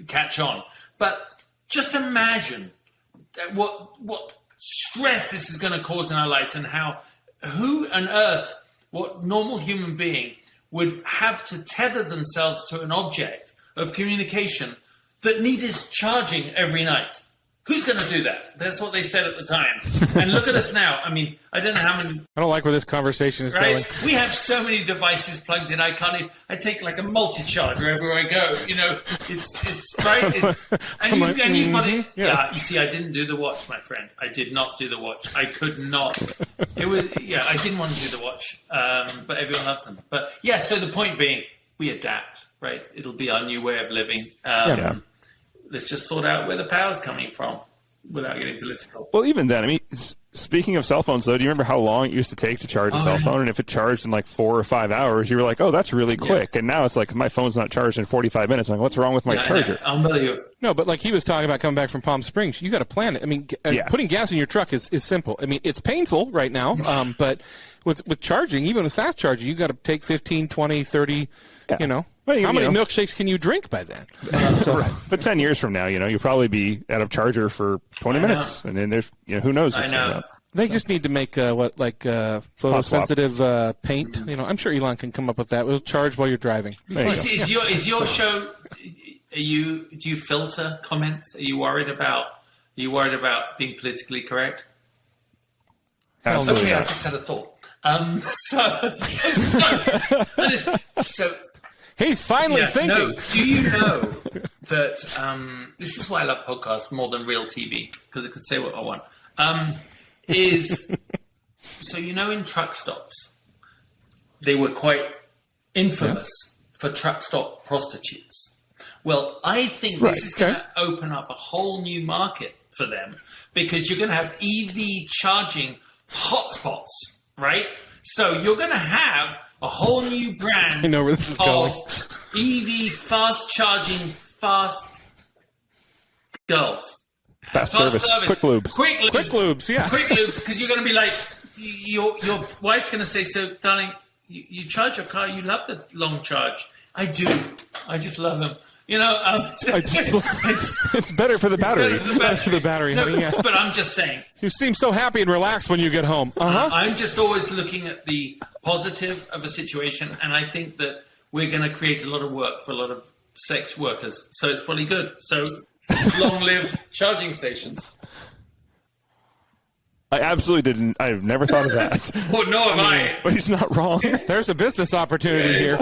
catch on, but just imagine what stress this is going to cause in our lives, and who on earth, what normal human being would have to tether themselves to an object of communication that needed charging every night. Who's going to do that? That's what they said at the time. And look at us now. I mean, I don't know how many. I don't like where this conversation is going. We have so many devices plugged in. I can't even. I take like a multi-charger everywhere I go. You know, it's right. And you've got it. Yeah. You see, I didn't do the watch, my friend. I did not do the watch. I could not. It was. Yeah, I didn't want to do the watch. But everyone loves them. But yeah. So the point being, we adapt. Right. It'll be our new way of living. Let's just sort out where the power's coming from without getting political. Well, even then, I mean, speaking of cell phones, though, do you remember how long it used to take to charge a cell phone? And if it charged in like 4 or 5 hours, you were like, oh, that's really quick. Yeah. And now it's like, my phone's not charged in 45 minutes. I'm like, what's wrong with my charger? Unbelievable. No, but like he was talking about coming back from Palm Springs, you got to plan it. I mean, putting gas in your truck is simple. I mean, it's painful right now, but with charging, even with fast charging, you got to take 15, 20, 30, you know. Well, how many milkshakes can you drink by then? But 10 years from now, you'll probably be out of charger for 20 minutes. And then there's, who knows what's going on. They just need to make photosensitive paint. I'm sure Elon can come up with that. We'll charge while you're driving. Is your show? Do you filter comments? Are you worried about being politically correct? Absolutely. Okay, I just had a thought. So he's finally thinking. No, do you know that this is why I love podcasts more than real TV, because I can say what I want. So in truck stops, they were quite infamous for truck stop prostitutes. Well, I think this is going to open up a whole new market for them, because you're going to have EV charging hotspots, right? So you're going to have a whole new brand of EV fast charging, fast girls. Fast service. Quick lubes. Quick lubes, yeah. Quick lubes, because you're going to be like, your wife's going to say, so darling, you charge your car, you love the long charge. I do. I just love them. It's better for the battery. Better for the battery. No, but I'm just saying. You seem so happy and relaxed when you get home. I'm just always looking at the positive of a situation, and I think that we're going to create a lot of work for a lot of sex workers. So it's probably good. So long live charging stations. I absolutely didn't. I've never thought of that. Well, no, I. But he's not wrong. There's a business opportunity here.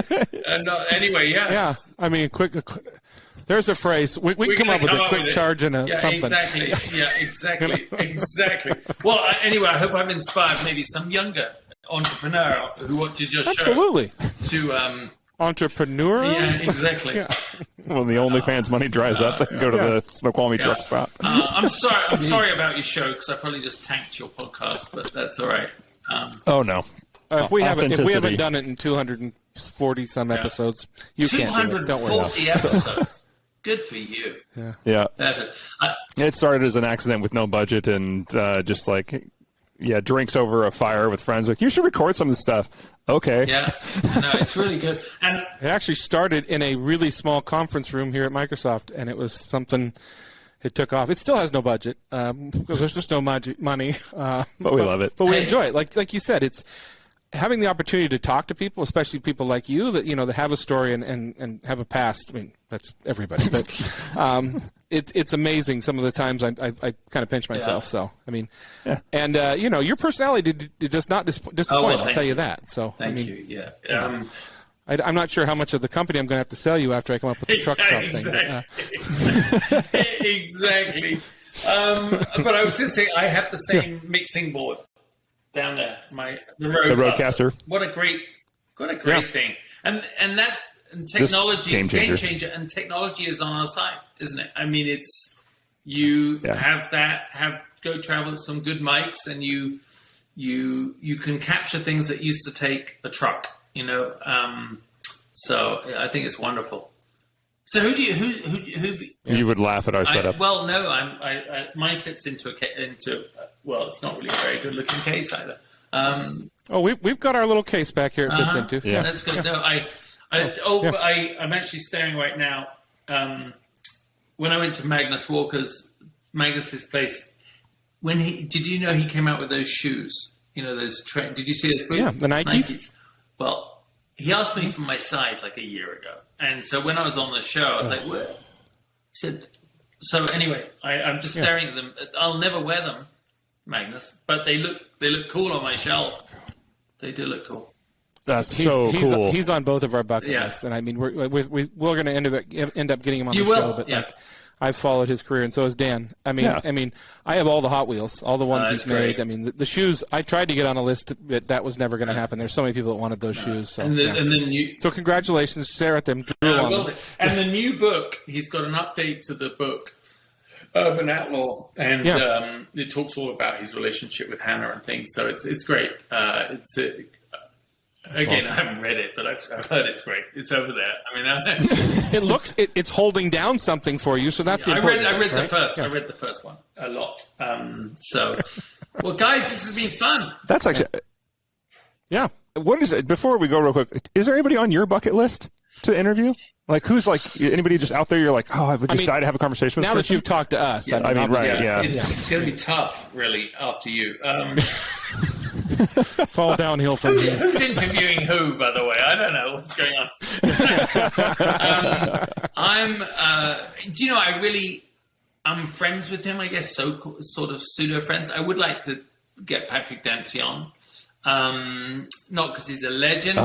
Anyway, yes. Yeah, I mean, quick. There's a phrase. We can come up with a quick charge and something. Exactly. Yeah, exactly. Well, anyway, I hope I've inspired maybe some younger entrepreneur who watches your show. Absolutely. To entrepreneurial. Yeah, exactly. Yeah. When the OnlyFans money dries up, they can go to the Snoqualmie truck stop. I'm sorry about your show, because I probably just tanked your podcast, but that's all right. Oh no. If we haven't done it in 240 some episodes, you can't do it. Don't worry. 240 episodes. Good for you. Yeah. That's it. It started as an accident with no budget and just like, drinks over a fire with friends. Like, you should record some of this stuff. Okay. Yeah. No, it's really good. And it actually started in a really small conference room here at Microsoft, and it was something. It took off. It still has no budget because there's just no money. But we love it. But we enjoy it. Like you said, it's having the opportunity to talk to people, especially people like you that that have a story and have a past. I mean, that's everybody, but it's amazing some of the times I kind of pinch myself. So I mean, and your personality does not disappoint. I'll tell you that. So thank you. Yeah. I'm not sure how much of the company I'm going to have to sell you after I come up with the truck stop thing. Exactly. But I was going to say, I have the same mixing board down there. The Roadcaster. What a great thing. And that's technology, game changer. And technology is on our side, isn't it? I mean, it's go travel with some good mics, and you can capture things that used to take a truck. So I think it's wonderful. So who you would laugh at our setup? Well, no, mine fits into well, it's not really a very good looking case either. We've got our little case back here. It fits into. Yeah, that's good. No, I'm actually staring right now. When I went to Magnus's place, did you know he came out with those shoes? Those did you see those boots? Yeah, the Nikes. Well, he asked me for my size like a year ago. And so when I was on the show, I was like, what? He said, So anyway, I'm just staring at them. I'll never wear them, Magnus, but they look cool on my shelf. They do look cool. That's cool. He's on both of our bucket lists, and I mean we're going to end up getting him on the show. But like, I've followed his career, and so has Dan. I mean, I have all the Hot Wheels, all the ones he's made. I mean, the shoes. I tried to get on a list, but that was never going to happen. There's so many people that wanted those shoes. So, so congratulations, Sarah. Them. And the new book, he's got an update to the book, Urban Outlaw, and it talks all about his relationship with Hannah and things. So it's great. Again, awesome. I haven't read it, but I've heard it's great. It's over there. I mean, it's holding down something for you, so that's the important I read thing, the first. I read the first one a lot. Well, guys, this has been fun. That's actually, What is it? Before we go, real quick, is there anybody on your bucket list to interview? Like, who's like anybody just out there? You're like, I would just die to have a conversation with. Now that you've talked to us, it's going to be tough, really, after you. Fall downhill from here. Who's interviewing who, by the way? I don't know what's going on. I'm friends with him, I guess, sort of pseudo friends. I would like to get Patrick Dempsey on, not because he's a legend,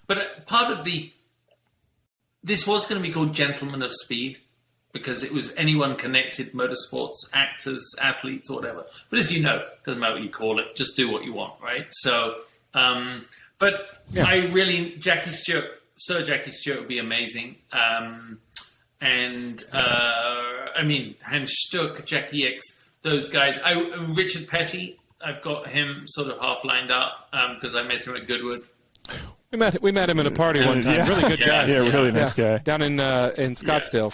but part of this was going to be called Gentlemen of Speed, because it was anyone connected, motorsports, actors, athletes, or whatever. But as you know, doesn't matter what you call it, just do what you want, right? So, I really, Sir Jackie Stewart would be amazing. Hans Stuck, Jackie X, those guys. Richard Petty, I've got him sort of half lined up because I met him at Goodwood. We met him at a party one time. Really good guy. Yeah, really nice guy. Down in Scottsdale.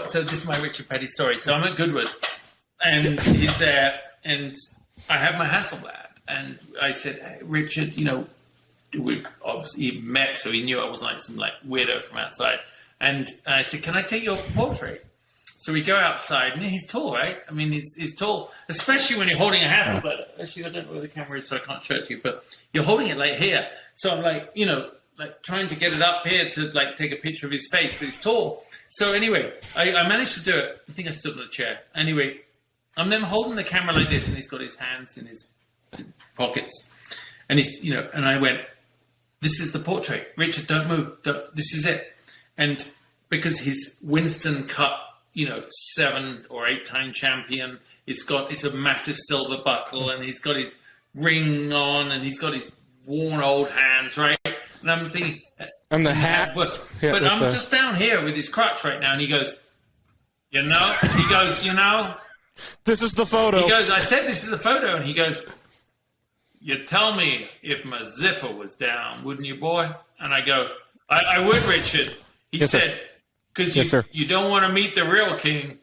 So this is my Richard Petty story. So I'm at Goodwood, and he's there, and I have my Hasselblad, and I said, hey, Richard, we obviously met, so he knew I wasn't like some weirdo from outside, and I said, can I take your portrait? So we go outside, and he's tall, right? I mean, he's tall, especially when you're holding a Hasselblad. Actually, I don't know where the camera is, so I can't show it to you, but you're holding it like here. So I'm trying to get it up here to take a picture of his face, but he's tall. So anyway, I managed to do it. I think I stood on a chair. Anyway, I'm then holding the camera like this, and he's got his hands in his pockets. And and I went, this is the portrait. Richard, don't move. This is it. And because his Winston Cup, 7 or 8-time champion. It's a massive silver buckle, and he's got his ring on, and he's got his worn old hands, right? And I'm thinking, and the hat. But I'm just down here with his crutch right now, and he goes, this is the photo. He goes, I said this is the photo, and he goes, you tell me if my zipper was down, wouldn't you, boy? And I go, I would, Richard. He said, because you don't want to meet the real king.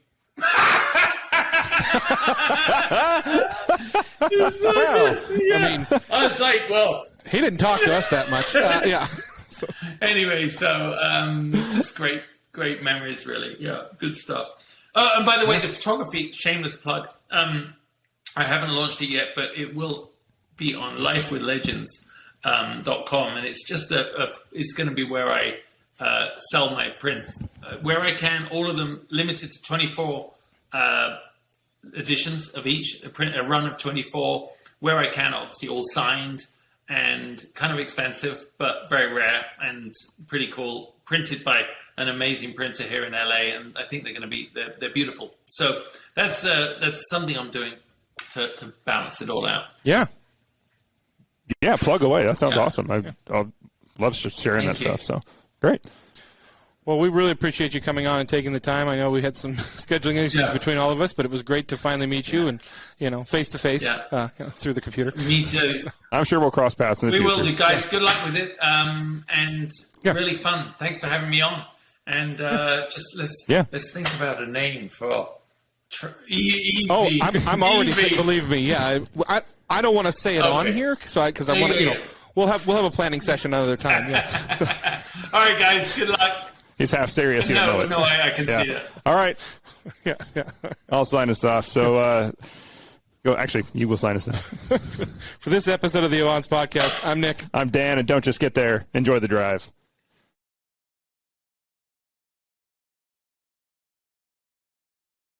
I was like, well, he didn't talk to us that much. Anyway, just great memories, really. Yeah, good stuff. And by the way, the photography, shameless plug. I haven't launched it yet, but it will be on lifewithlegends.com, and it's just it's going to be where I sell my prints where I can, all of them limited to 24 editions of each, a run of 24, where I can, obviously all signed and kind of expensive, but very rare and pretty cool, printed by an amazing printer here in LA, and I think they're beautiful. So that's something I'm doing to balance it all out. Yeah, plug away. That sounds awesome. I'll love sharing that stuff. So great. Well, we really appreciate you coming on and taking the time. I know we had some scheduling issues between all of us, but it was great to finally meet you and, face to face through the computer. Me too. I'm sure we'll cross paths in the future. We will do, guys. Good luck with it. And really fun. Thanks for having me on. And let's think about a name for EV. I'm already believe me. Yeah, I don't want to say it on here because I want to. We'll have a planning session another time. Yeah. So. All right, guys. Good luck. He's half serious. No, I can see that. All right. Yeah. I'll sign us off. So, go. Actually, you will sign us off. For this episode of the Avants podcast, I'm Nick. I'm Dan, and don't just get there. Enjoy the drive.